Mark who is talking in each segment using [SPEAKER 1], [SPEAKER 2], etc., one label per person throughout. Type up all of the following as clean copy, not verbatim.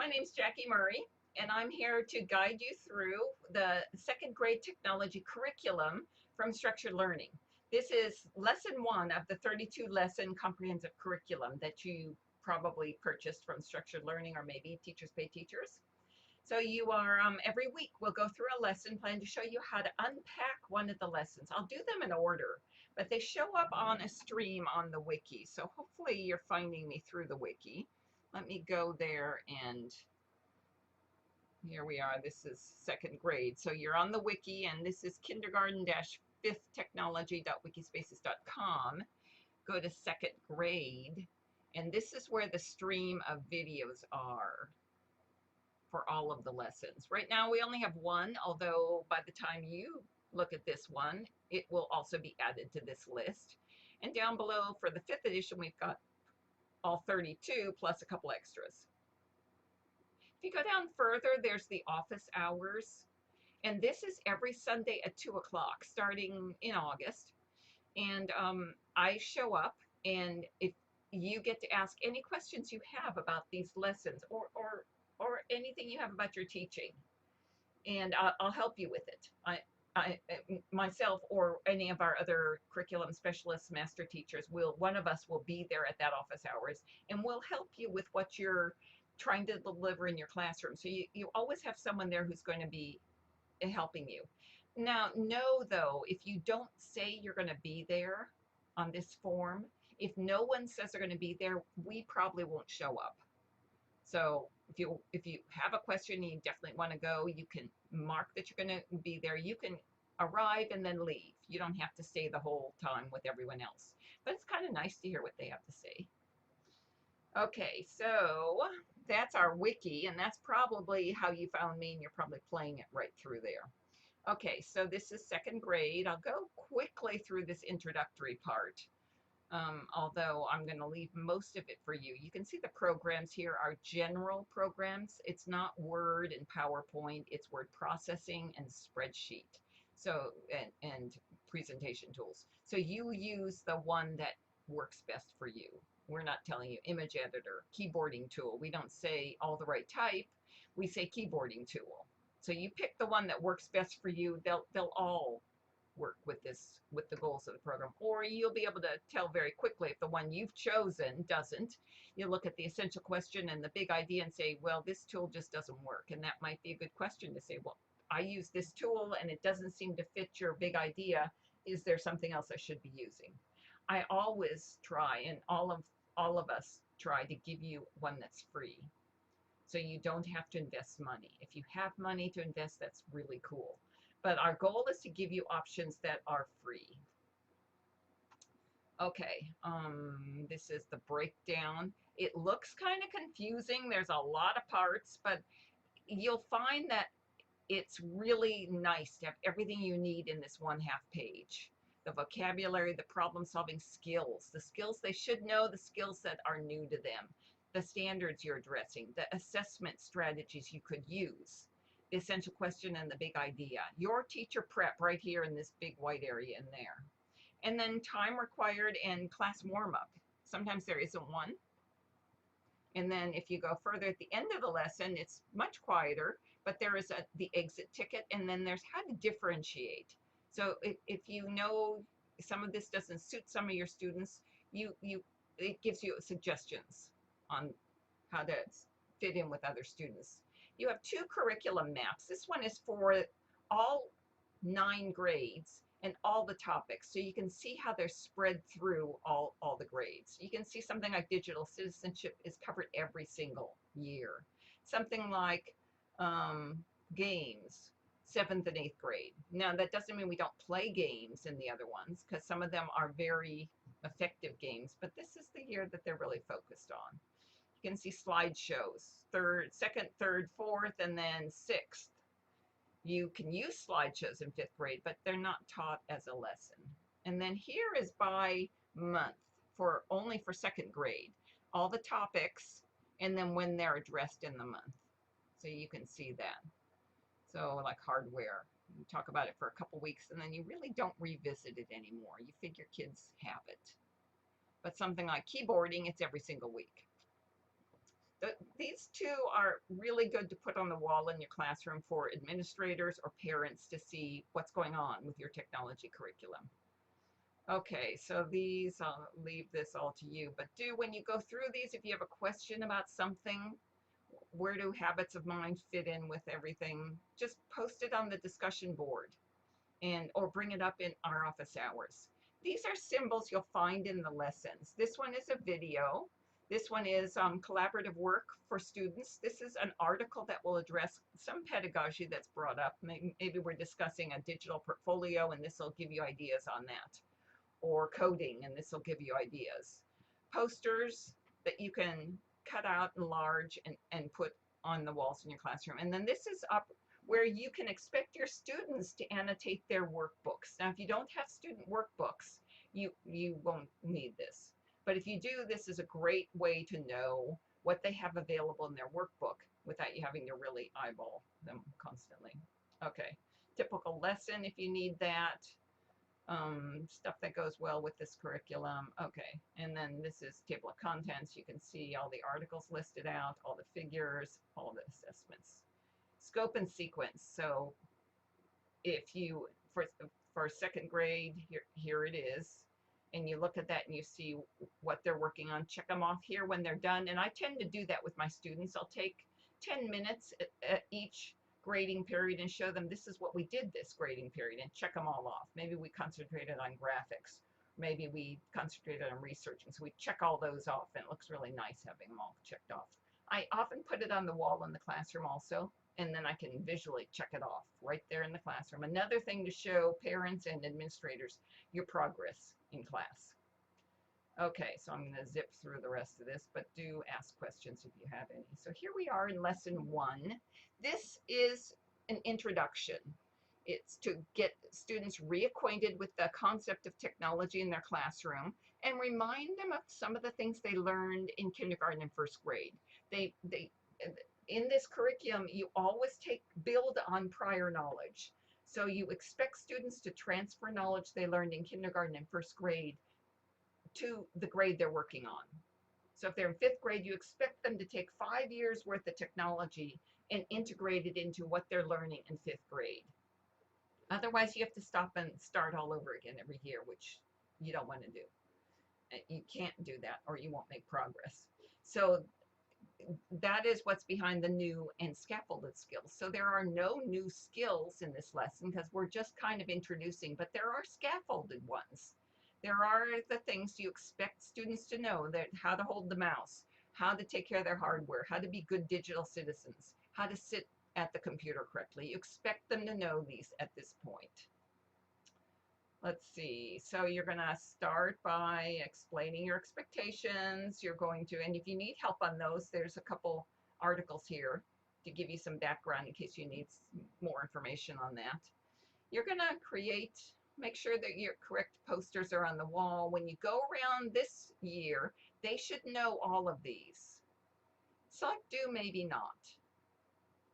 [SPEAKER 1] My name's Jackie Murray, and I'm here to guide you through the second grade technology curriculum from Structured Learning. This is lesson 1 of the 32 lesson comprehensive curriculum that you probably purchased from Structured Learning, or maybe Teachers Pay Teachers. So you are, every week we'll go through a lesson plan to show you how to unpack one of the lessons. I'll do them in order, but they show up on a stream on the wiki. So hopefully you're finding me through the wiki. Let me go there, and here we are. This is second grade. So you're on the wiki, and this is kindergarten-5thtechnology.wikispaces.com. Go to second grade, and this is where the stream of videos are for all of the lessons. Right now we only have one, although by the time you look at this one, it will also be added to this list. And down below for the 5th edition, we've got all 32 plus a couple extras. If you go down further, there's the office hours. And this is every Sunday at 2 o'clock, starting in August. And I show up, and if you get to ask any questions you have about these lessons, or anything you have about your teaching, and I'll help you with it. I myself or any of our other curriculum specialists, master teachers, one of us will be there at that office hours, and we'll help you with what you're trying to deliver in your classroom. So you always have someone there who's going to be helping you. Now, know though, if you don't say you're going to be there on this form, if no one says they're going to be there, we probably won't show up. So if you have a question and you definitely want to go, you can mark that you're going to be there. You can arrive and then leave. You don't have to stay the whole time with everyone else. But it's kind of nice to hear what they have to say. Okay, so that's our wiki, and that's probably how you found me, and you're probably playing it right through there. Okay, so this is second grade. I'll go quickly through this introductory part. Although I'm going to leave most of it for you. You can see the programs here are general programs. It's not Word and PowerPoint, it's word processing and spreadsheet. So, and presentation tools. So you use the one that works best for you. We're not telling you image editor, keyboarding tool. We don't say all the right type. We say keyboarding tool. So you pick the one that works best for you. They'll all work with this, with the goals of the program, or you'll be able to tell very quickly if the one you've chosen doesn't. You look at the essential question and the big idea and say, well, this tool just doesn't work. And that might be a good question to say, well, I use this tool and it doesn't seem to fit your big idea. Is there something else I should be using? I always try, and all of us try to give you one that's free, so you don't have to invest money. If you have money to invest, that's really cool. But our goal is to give you options that are free. Okay, this is the breakdown. It looks kind of confusing. There's a lot of parts, but you'll find that it's really nice to have everything you need in this 1/2 page. The vocabulary, the problem-solving skills, the skills they should know, the skills that are new to them, the standards you're addressing, the assessment strategies you could use, the essential question and the big idea, your teacher prep right here in this big white area in there, and then time required and class warm-up. Sometimes there isn't one. And then if you go further at the end of the lesson, it's much quieter, but there is the exit ticket, and then there's how to differentiate. So if you know some of this doesn't suit some of your students, it gives you suggestions on how to fit in with other students. You have 2 curriculum maps. This one is for all 9 grades and all the topics, so you can see how they're spread through all the grades. You can see something like digital citizenship is covered every single year. Something like games, 7th and 8th grade. Now, that doesn't mean we don't play games in the other ones, because some of them are very effective games, but this is the year that they're really focused on. You can see slideshows, 2nd, 3rd, 4th, and then 6th. You can use slideshows in 5th grade, but they're not taught as a lesson. And then here is by month, only for 2nd grade, all the topics, and then when they're addressed in the month. So you can see that. So like hardware, you talk about it for a couple weeks, and then you really don't revisit it anymore. You figure kids have it. But something like keyboarding, it's every single week. These two are really good to put on the wall in your classroom for administrators or parents to see what's going on with your technology curriculum. Okay, so these, I'll leave this all to you, but when you go through these, if you have a question about something, where do habits of mind fit in with everything, just post it on the discussion board or bring it up in our office hours. These are symbols you'll find in the lessons. This one is a video. This one is collaborative work for students. This is an article that will address some pedagogy that's brought up. Maybe we're discussing a digital portfolio and this will give you ideas on that. Or coding and this will give you ideas. Posters that you can cut out, enlarge, and put on the walls in your classroom. And then this is up where you can expect your students to annotate their workbooks. Now, if you don't have student workbooks, you won't need this. But if you do, this is a great way to know what they have available in their workbook without you having to really eyeball them constantly. Okay, typical lesson if you need that. Stuff that goes well with this curriculum. Okay, and then this is table of contents. You can see all the articles listed out, all the figures, all the assessments. Scope and sequence. So if you, for second grade, here it is, and you look at that and you see what they're working on, check them off here when they're done. And I tend to do that with my students. I'll take 10 minutes at each grading period and show them this is what we did this grading period and check them all off. Maybe we concentrated on graphics. Maybe we concentrated on researching. So we check all those off and it looks really nice having them all checked off. I often put it on the wall in the classroom also, and then I can visually check it off right there in the classroom. Another thing to show parents and administrators your progress in class. Okay, so I'm going to zip through the rest of this, but do ask questions if you have any. So here we are in lesson 1. This is an introduction. It's to get students reacquainted with the concept of technology in their classroom and remind them of some of the things they learned in kindergarten and first grade. In this curriculum, you always build on prior knowledge. So you expect students to transfer knowledge they learned in kindergarten and first grade to the grade they're working on. So if they're in 5th grade, you expect them to take 5 years worth of technology and integrate it into what they're learning in 5th grade. Otherwise, you have to stop and start all over again every year, which you don't want to do. You can't do that or you won't make progress. So that is what's behind the new and scaffolded skills. So there are no new skills in this lesson because we're just kind of introducing, but there are scaffolded ones. There are the things you expect students to know, that how to hold the mouse, how to take care of their hardware, how to be good digital citizens, how to sit at the computer correctly. You expect them to know these at this point. Let's see. So you're going to start by explaining your expectations. You're going to, and if you need help on those, there's a couple articles here to give you some background in case you need more information on that. You're going to make sure that your correct posters are on the wall. When you go around this year, they should know all of these. Some do, maybe not,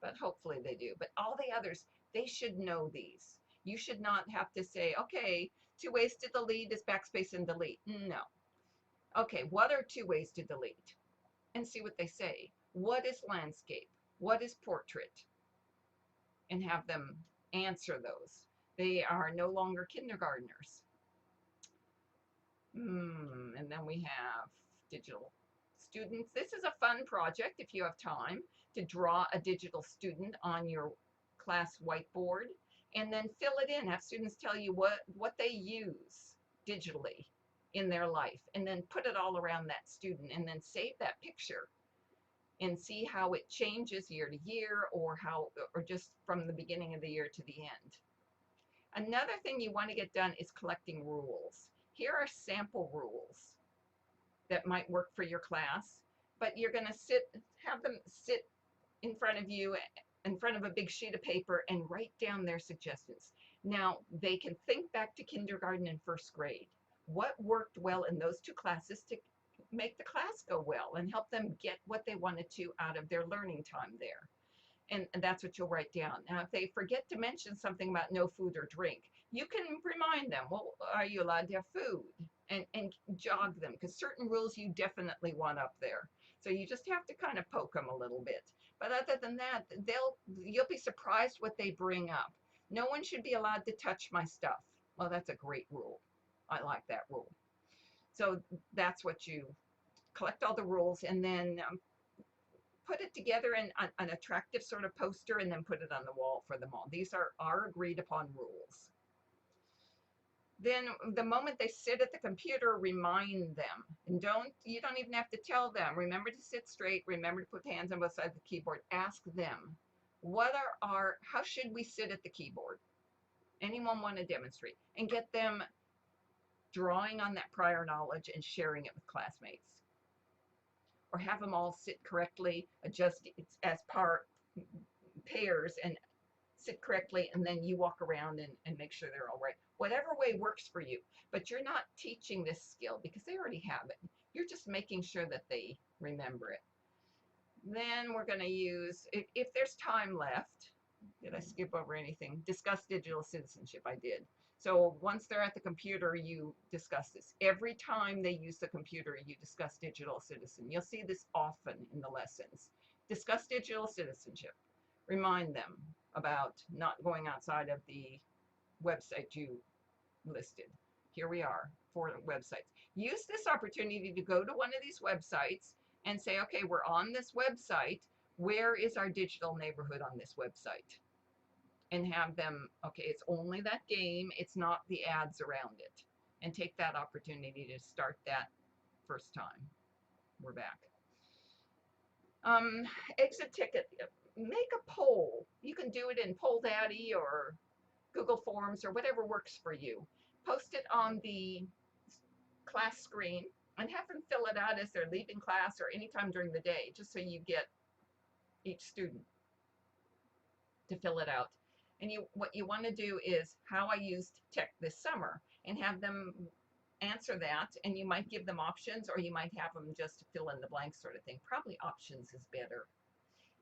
[SPEAKER 1] but hopefully they do. But all the others, they should know these. You should not have to say, okay, 2 ways to delete is backspace and delete. No. Okay, what are 2 ways to delete? And see what they say. What is landscape? What is portrait? And have them answer those. They are no longer kindergartners. And then we have digital students. This is a fun project if you have time to draw a digital student on your class whiteboard and then fill it in. Have students tell you what they use digitally in their life and then put it all around that student and then save that picture and see how it changes year to year or just from the beginning of the year to the end. Another thing you want to get done is collecting rules. Here are sample rules that might work for your class, but you're going to have them sit in front of you, in front of a big sheet of paper and write down their suggestions. Now, they can think back to kindergarten and first grade. What worked well in those 2 classes to make the class go well and help them get what they wanted to out of their learning time there. And that's what you'll write down. Now, if they forget to mention something about no food or drink, you can remind them, well, are you allowed to have food? And jog them, because certain rules you definitely want up there. So you just have to kind of poke them a little bit. But other than that, you'll be surprised what they bring up. No one should be allowed to touch my stuff. Well, that's a great rule. I like that rule. So that's what you collect, all the rules, and then put it together in an attractive sort of poster, and then put it on the wall for them all. These are our agreed upon rules. Then the moment they sit at the computer, remind them. And you don't even have to tell them. Remember to sit straight. Remember to put hands on both sides of the keyboard. Ask them, how should we sit at the keyboard? Anyone want to demonstrate? And get them drawing on that prior knowledge and sharing it with classmates. Or have them all sit correctly, adjust it as pairs, and sit correctly, and then you walk around and make sure they're all right. Whatever way works for you. But you're not teaching this skill because they already have it. You're just making sure that they remember it. Then we're going to use, if there's time left, did I skip over anything? Discuss digital citizenship. I did. So once they're at the computer, you discuss this. Every time they use the computer, you discuss digital citizen. You'll see this often in the lessons. Discuss digital citizenship. Remind them about not going outside of the website you listed. Here we are, 4 websites. Use this opportunity to go to one of these websites and say, okay, we're on this website. Where is our digital neighborhood on this website? And have them, okay, it's only that game. It's not the ads around it. And take that opportunity to start that first time. We're back. Exit ticket. Make a poll. You can do it in Poll Daddy or Google Forms or whatever works for you. Post it on the class screen and have them fill it out as they're leaving class or anytime during the day, just so you get each student to fill it out. And what you want to do is how I used tech this summer, and have them answer that, and you might give them options, or you might have them just fill in the blank sort of thing. Probably options is better.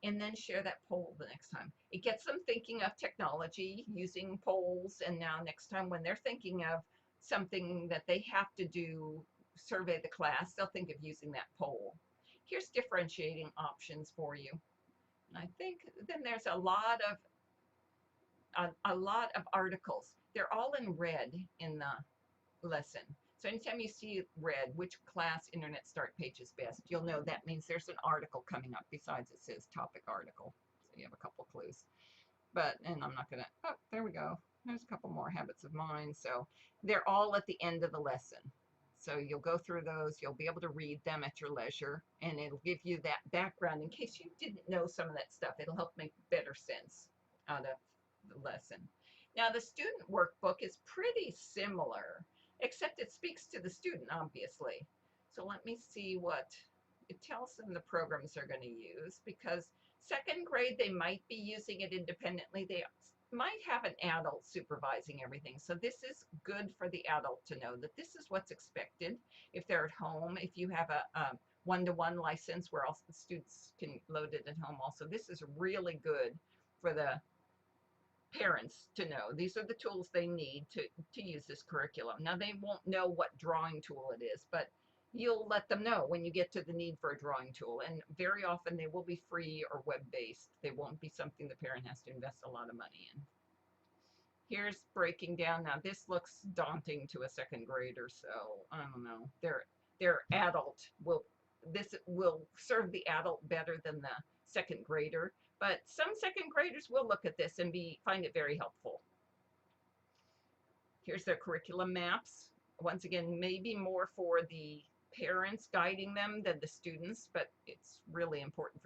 [SPEAKER 1] And then share that poll the next time. It gets them thinking of technology, using polls, and now next time when they're thinking of something that they have to do, survey the class, they'll think of using that poll. Here's differentiating options for you. And I think then there's a lot of articles. They're all in red in the lesson. So anytime you see red, which class internet start page is best, you'll know that means there's an article coming up. Besides, it says topic article. So you have a couple clues. And I'm not going to, oh, there we go. There's a couple more habits of mind. So they're all at the end of the lesson. So you'll go through those. You'll be able to read them at your leisure. And it'll give you that background in case you didn't know some of that stuff. It'll help make better sense out of the lesson. Now, the student workbook is pretty similar, except it speaks to the student, obviously. So let me see what it tells them the programs they're going to use, because second grade, they might be using it independently. They might have an adult supervising everything. So this is good for the adult to know that this is what's expected if they're at home. If you have a one-to-one license where all the students can load it at home also, this is really good for the parents to know. These are the tools they need to use this curriculum. Now, they won't know what drawing tool it is, but you'll let them know when you get to the need for a drawing tool. And very often they will be free or web-based. They won't be something the parent has to invest a lot of money in. Here's breaking down. Now, this looks daunting to a second grader, so I don't know. Their adult this will serve the adult better than the second grader. But some second graders will look at this and find it very helpful. Here's their curriculum maps. Once again, maybe more for the parents guiding them than the students, but it's really important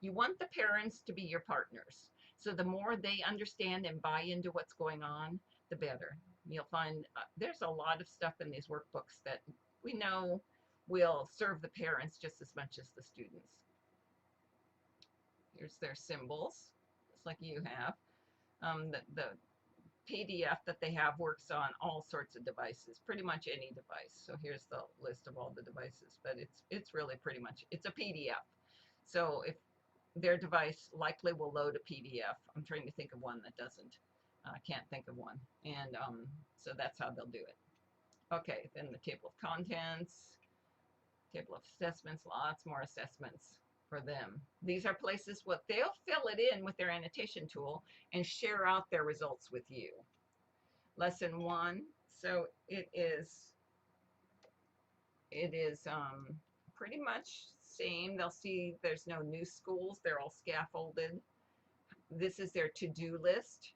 [SPEAKER 1] you want the parents to be your partners. So the more they understand and buy into what's going on, the better. You'll find there's a lot of stuff in these workbooks that we know will serve the parents just as much as the students. Here's their symbols, just like you have. The PDF that they have works on all sorts of devices, pretty much any device. So here's the list of all the devices, but it's really pretty much, it's a PDF. So if their device likely will load a PDF. I'm trying to think of one that doesn't. I can't think of one. And so that's how they'll do it. Okay, then the table of contents Table of assessments, lots more assessments for them. These are places what they'll fill it in with their annotation tool and share out their results with you. Lesson 1, so it is pretty much same. They'll see there's no new schools, they're all scaffolded. This is their to-do list.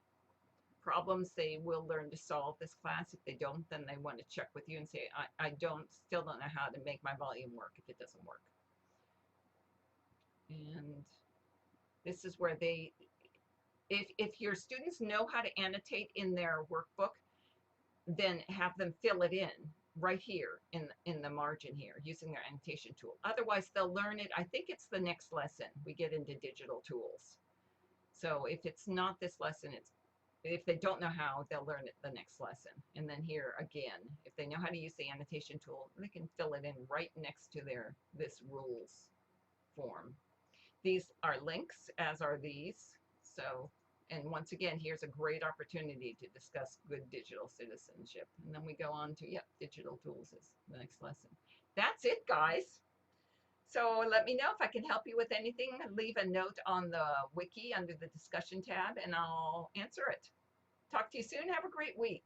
[SPEAKER 1] Problems they will learn to solve this class. If they don't, then they want to check with you and say, I still don't know how to make my volume work if it doesn't work. And this is where if your students know how to annotate in their workbook, then have them fill it in right here in the margin here using their annotation tool. Otherwise, they'll learn it. I think it's the next lesson we get into digital tools. So if it's not this lesson, if they don't know how, they'll learn it the next lesson. And then here again, if they know how to use the annotation tool, they can fill it in right next to this rules form. These are links, as are these. So, and once again, here's a great opportunity to discuss good digital citizenship. And then we go on to, digital tools is the next lesson. That's it, guys. So let me know if I can help you with anything. Leave a note on the wiki under the discussion tab and I'll answer it. Talk to you soon. Have a great week.